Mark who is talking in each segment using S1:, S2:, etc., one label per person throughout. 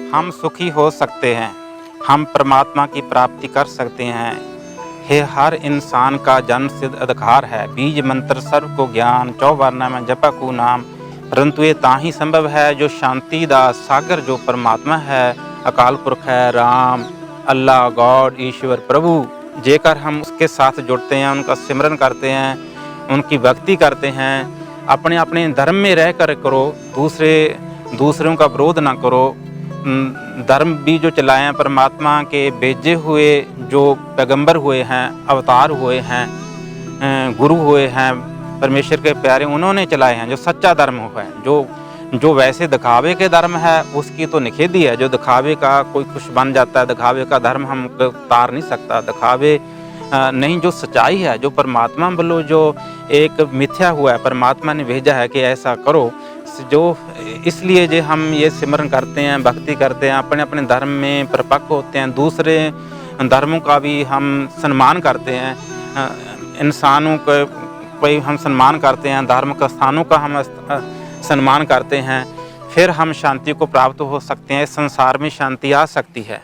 S1: हम सुखी हो सकते हैं, हम परमात्मा की प्राप्ति कर सकते हैं। ये हर इंसान का जन्म सिद्ध अधिकार है। बीज मंत्र सर्व को ज्ञान, 54 में जपकू नाम। परंतु ये ताही संभव है जो शांति दा सागर जो परमात्मा है, अकाल पुरख है, राम, अल्लाह, गॉड, ईश्वर, प्रभु। जेकर हम उसके साथ जुड़ते हैं, उनका सिमरन करते हैं, उनकी भक्ति करते हैं, अपने अपने धर्म में रह कर करो, दूसरों का विरोध ना करो। धर्म भी जो चलाए हैं, परमात्मा के भेजे हुए जो पैगंबर हुए हैं, अवतार हुए हैं, गुरु हुए हैं, परमेश्वर के प्यारे, उन्होंने चलाए हैं। जो सच्चा धर्म हुआ है, जो वैसे दिखावे के धर्म है, उसकी तो निषेधी है। जो दिखावे का कोई कुछ बन जाता है, दिखावे का धर्म हम उतार नहीं सकता। दिखावे नहीं, जो सच्चाई है, जो परमात्मा बोलो, जो एक मिथ्या हुआ है, परमात्मा ने भेजा है कि ऐसा करो। जो इसलिए जो हम ये सिमरन करते हैं, भक्ति करते हैं, अपने अपने धर्म में परिपक्व होते हैं, दूसरे धर्मों का भी हम सम्मान करते हैं, इंसानों को कोई हम सम्मान करते हैं, धार्मिक स्थानों का हम सम्मान करते हैं, फिर हम शांति को प्राप्त हो सकते हैं। इस संसार में शांति आ सकती है।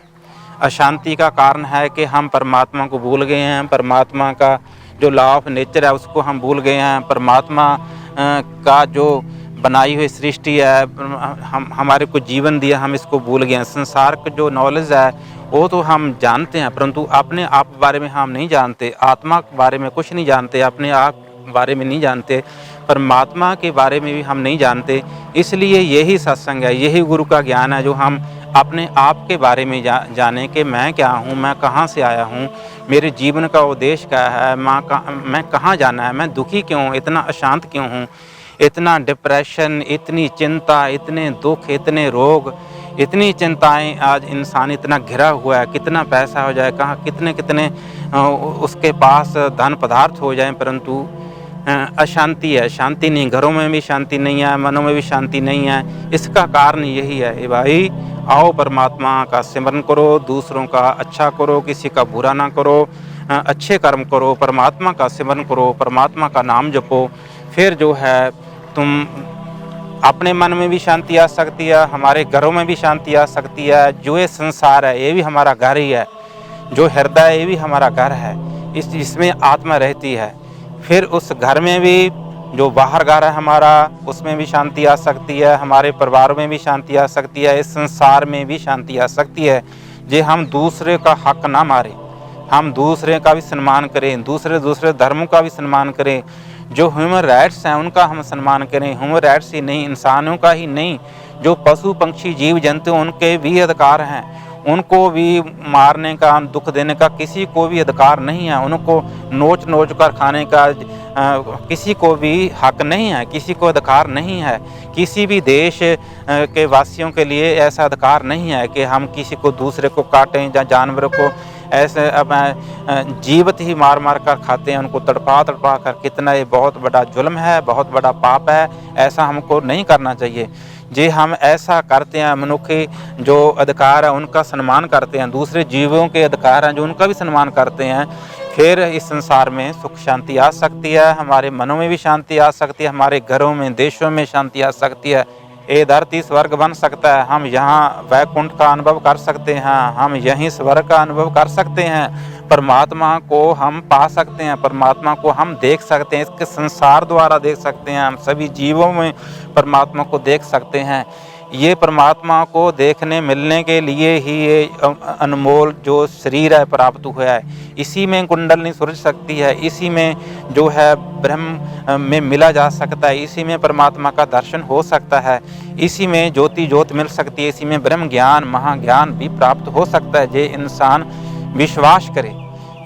S1: अशांति का कारण है कि हम परमात्मा को भूल गए हैं, परमात्मा का जो लॉ ऑफ नेचर है उसको हम भूल गए हैं, परमात्मा का जो बनाई हुई सृष्टि है, हमारे को जीवन दिया, हम इसको भूल गए हैं। संसार का जो नॉलेज है वो तो हम जानते हैं, परंतु अपने आप बारे में हम नहीं जानते, आत्मा के बारे में कुछ नहीं जानते, अपने आप बारे में नहीं जानते, परमात्मा के बारे में भी हम नहीं जानते। इसलिए यही सत्संग है, यही गुरु का ज्ञान है, जो हम अपने आप के बारे में जाने कि मैं क्या हूँ, मैं कहाँ से आया हूँ, मेरे जीवन का उद्देश्य क्या है, मैं कहाँ जाना है, मैं दुखी क्यों हूँ, इतना अशांत क्यों हूँ, इतना डिप्रेशन, इतनी चिंता, इतने दुख, इतने रोग, इतनी चिंताएं, आज इंसान इतना घिरा हुआ है। कितना पैसा हो जाए, कहाँ कितने कितने उसके पास धन पदार्थ हो जाएं, परंतु अशांति है, शांति नहीं, घरों में भी शांति नहीं है, मनों में भी शांति नहीं है। इसका कारण यही है। भाई आओ, परमात्मा का सिमरन करो, दूसरों का अच्छा करो, किसी का बुरा ना करो, अच्छे कर्म करो, परमात्मा का सिमरन करो, परमात्मा का नाम जपो। फिर जो है तुम अपने मन में भी शांति आ सकती है, हमारे घरों में भी शांति आ सकती है। जो ये संसार है ये भी हमारा घर ही है, जो हृदय है ये भी हमारा घर है, इसमें आत्मा रहती है। फिर उस घर में भी जो बाहर घर है हमारा, उसमें भी शांति आ सकती है, हमारे परिवार में भी शांति आ सकती है, इस संसार में भी शांति आ सकती है। जे हम दूसरे का हक ना मारें, हम दूसरे का भी सम्मान करें, दूसरे धर्मों का भी सम्मान करें, जो ह्यूमन राइट्स हैं उनका हम सम्मान करें। ह्यूमन राइट्स ही नहीं, इंसानों का ही नहीं, जो पशु पक्षी जीव जंतु उनके भी अधिकार हैं, उनको भी मारने का, दुख देने का किसी को भी अधिकार नहीं है। उनको नोच नोच कर खाने का किसी को भी हक नहीं है, किसी को अधिकार नहीं है। किसी भी देश के वासियों के लिए ऐसा अधिकार नहीं है कि हम किसी को दूसरे को काटें या जानवरों को ऐसे जीवित ही मार मार कर खाते हैं, उनको तड़पा तड़पा कर। कितना ये बहुत बड़ा जुल्म है, बहुत बड़ा पाप है, ऐसा हमको नहीं करना चाहिए। जे हम ऐसा करते हैं, मनुष्य जो अधिकार है उनका सम्मान करते हैं, दूसरे जीवों के अधिकार हैं जो उनका भी सम्मान करते हैं, फिर इस संसार में सुख शांति आ सकती है, हमारे मनों में भी शांति आ सकती है, हमारे घरों में, देशों में शांति आ सकती है। ये धरती स्वर्ग बन सकता है, हम यहाँ वैकुंठ का अनुभव कर सकते हैं, हम यहीं स्वर्ग का अनुभव कर सकते हैं, परमात्मा को हम पा सकते हैं, परमात्मा को हम देख सकते हैं, इसके संसार द्वारा देख सकते हैं, हम सभी जीवों में परमात्मा को देख सकते हैं। ये परमात्मा को देखने मिलने के लिए ही ये अनमोल जो शरीर है प्राप्त हुआ है। इसी में कुंडलनी सूरज शक्ति है, इसी में जो है ब्रह्म में मिला जा सकता है, इसी में परमात्मा का दर्शन हो सकता है, इसी में ज्योति ज्योत मिल सकती है, इसी में ब्रह्म ज्ञान महाज्ञान भी प्राप्त हो सकता है। जे इंसान विश्वास करे,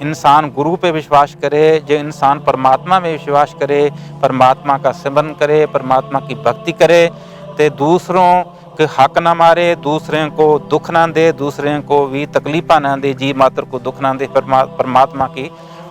S1: इंसान गुरु पे विश्वास करे, जो इंसान परमात्मा में विश्वास करे, परमात्मा का सिमरन करे, परमात्मा की भक्ति करे, तो दूसरों के हक ना मारे, दूसरे को दुख ना दे, दूसरे को भी तकलीफा ना दे, जीव मात्र को दुख ना दे, परमात्मा की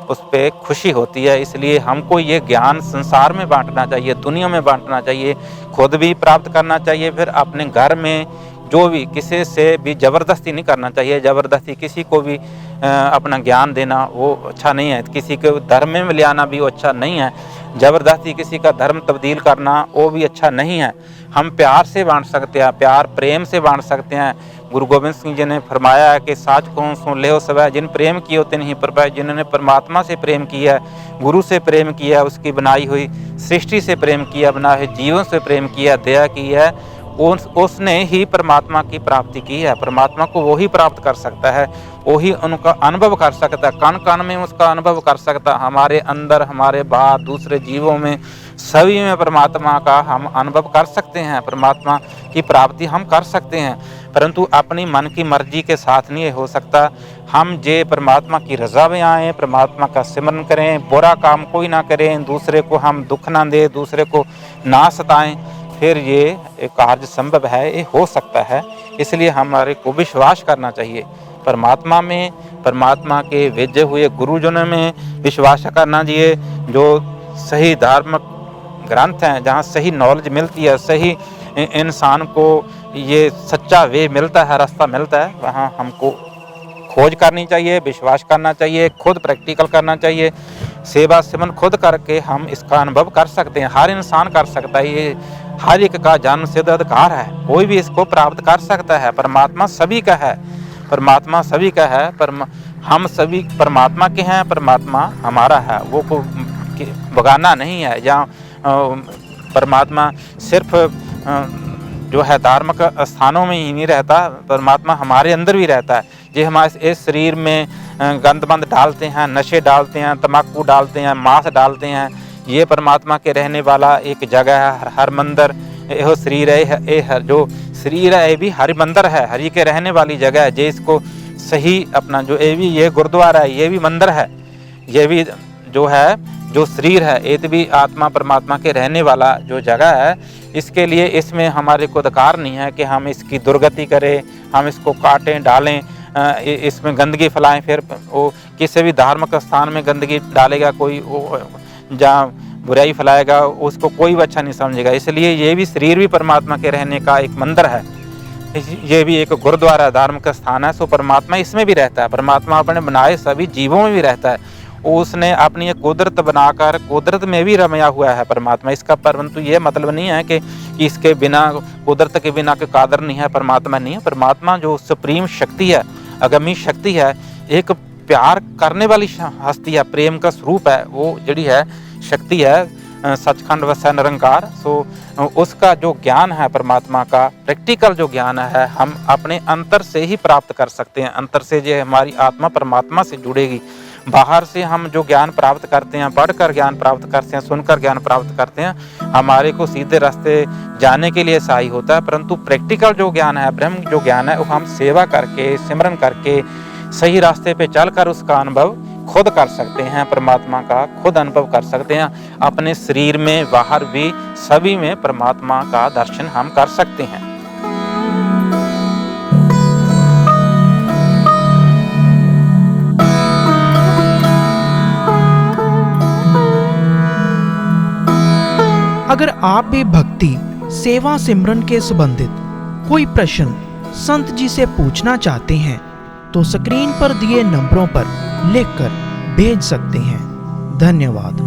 S1: उस पर खुशी होती है। इसलिए हमको ये ज्ञान संसार में बांटना चाहिए, दुनिया में बांटना चाहिए, खुद भी प्राप्त करना चाहिए, फिर अपने घर में जो भी किसी से भी ज़बरदस्ती नहीं करना चाहिए। ज़बरदस्ती किसी को भी अपना ज्ञान देना वो अच्छा नहीं है, किसी के धर्म में ले आना भी वो अच्छा नहीं है, ज़बरदस्ती किसी का धर्म तब्दील करना वो भी अच्छा नहीं है। हम प्यार से बांट सकते हैं, प्यार प्रेम से बांट सकते हैं। गुरु गोबिंद सिंह जी ने फरमाया है कि साच को सुन ले सब, जिन प्रेम किए होते नहीं पर पाए। जिन्होंने परमात्मा से प्रेम किया है, गुरु से प्रेम किया, उसकी बनाई हुई सृष्टि से प्रेम किया, बनाए हुए जीवन से प्रेम किया, दया की है, उसने ही परमात्मा की प्राप्ति की है। परमात्मा को वो ही प्राप्त कर सकता है, वो ही उनका अनुभव कर सकता है, कण कण में उसका अनुभव कर सकता है। हमारे अंदर, हमारे बाहर, दूसरे जीवों में, सभी में परमात्मा का हम अनुभव कर सकते हैं, परमात्मा की प्राप्ति हम कर सकते हैं। परंतु अपनी मन की मर्जी के साथ नहीं हो सकता। हम जे परमात्मा की रज़ा में आएँ, परमात्मा का सिमरन करें, बुरा काम कोई ना करें, दूसरे को हम दुख ना दें, दूसरे को ना सताएं, फिर ये कार्य संभव है, ये हो सकता है। इसलिए हमारे को विश्वास करना चाहिए परमात्मा में, परमात्मा के भेजे हुए गुरुजनों में विश्वास करना चाहिए। जो सही धार्मिक ग्रंथ हैं, जहाँ सही नॉलेज मिलती है, सही इंसान को ये सच्चा वे मिलता है, रास्ता मिलता है, वहाँ हमको खोज करनी चाहिए, विश्वास करना चाहिए, खुद प्रैक्टिकल करना चाहिए। सेवा सिमरन खुद करके हम इसका अनुभव कर सकते हैं। हर इंसान कर सकता है, ये हर एक का जन्म सिद्ध अधिकार है, कोई भी इसको प्राप्त कर सकता है। परमात्मा सभी का है, परमात्मा सभी का है, हम सभी परमात्मा के हैं, परमात्मा हमारा है, वो को बगाना नहीं है। या परमात्मा सिर्फ जो है धार्मिक स्थानों में ही नहीं रहता, परमात्मा हमारे अंदर भी रहता है। जो हमारे इस शरीर में गंदमंद डालते हैं, नशे डालते हैं, तम्बाकू डालते हैं, मांस डालते हैं, ये परमात्मा के रहने वाला एक जगह है, हर मंदिर यह शरीर है, जो शरीर है ये भी हरि मंदिर है, हरि के रहने वाली जगह है। जे इसको सही अपना जो ये गुरुद्वारा है, ये भी मंदिर है, ये भी जो है जो शरीर है, ये भी आत्मा परमात्मा के रहने वाला जो जगह है। इसके लिए इसमें हमारे को अधिकार नहीं है कि हम इसकी दुर्गति करें, हम इसको काटें डालें, इसमें गंदगी फैलाएं। फिर वो किसी भी धार्मिक स्थान में गंदगी डालेगा कोई, वो जहाँ बुराई फैलाएगा, उसको कोई भी अच्छा नहीं समझेगा। इसलिए ये भी शरीर भी परमात्मा के रहने का एक मंदिर है, ये भी एक गुरुद्वारा धार्मिक स्थान है। सो परमात्मा इसमें भी रहता है, परमात्मा अपने बनाए सभी जीवों में भी रहता है। उसने अपनी एक कुदरत बनाकर कुदरत में भी रमया हुआ है परमात्मा इसका। परंतु ये मतलब नहीं है कि इसके बिना, कुदरत के बिना कोई कादर नहीं है, परमात्मा नहीं है। परमात्मा जो सुप्रीम शक्ति है, अगमी शक्ति है, एक प्यार करने वाली हस्ती है, प्रेम का स्वरूप है, वो जड़ी है शक्ति है, सचखंड वसै निरंकार। सो उसका जो ज्ञान है परमात्मा का, प्रैक्टिकल जो ज्ञान है, हम अपने अंतर से ही प्राप्त कर सकते हैं। अंतर से जो हमारी आत्मा परमात्मा से जुड़ेगी। बाहर से हम जो ज्ञान प्राप्त करते हैं, पढ़कर ज्ञान प्राप्त करते हैं, सुनकर ज्ञान प्राप्त करते हैं, हमारे को सीधे रास्ते जाने के लिए सहाय होता है। परंतु प्रैक्टिकल जो ज्ञान है, ब्रह्म जो ज्ञान है, वो हम सेवा करके, सिमरन करके, सही रास्ते पे चलकर उसका अनुभव खुद कर सकते हैं, परमात्मा का खुद अनुभव कर सकते हैं। अपने शरीर में, बाहर भी, सभी में परमात्मा का दर्शन हम कर सकते हैं।
S2: अगर आप भी भक्ति, सेवा, सिमरन के संबंधित कोई प्रश्न संत जी से पूछना चाहते हैं तो स्क्रीन पर दिए नंबरों पर लिखकर भेज सकते हैं। धन्यवाद।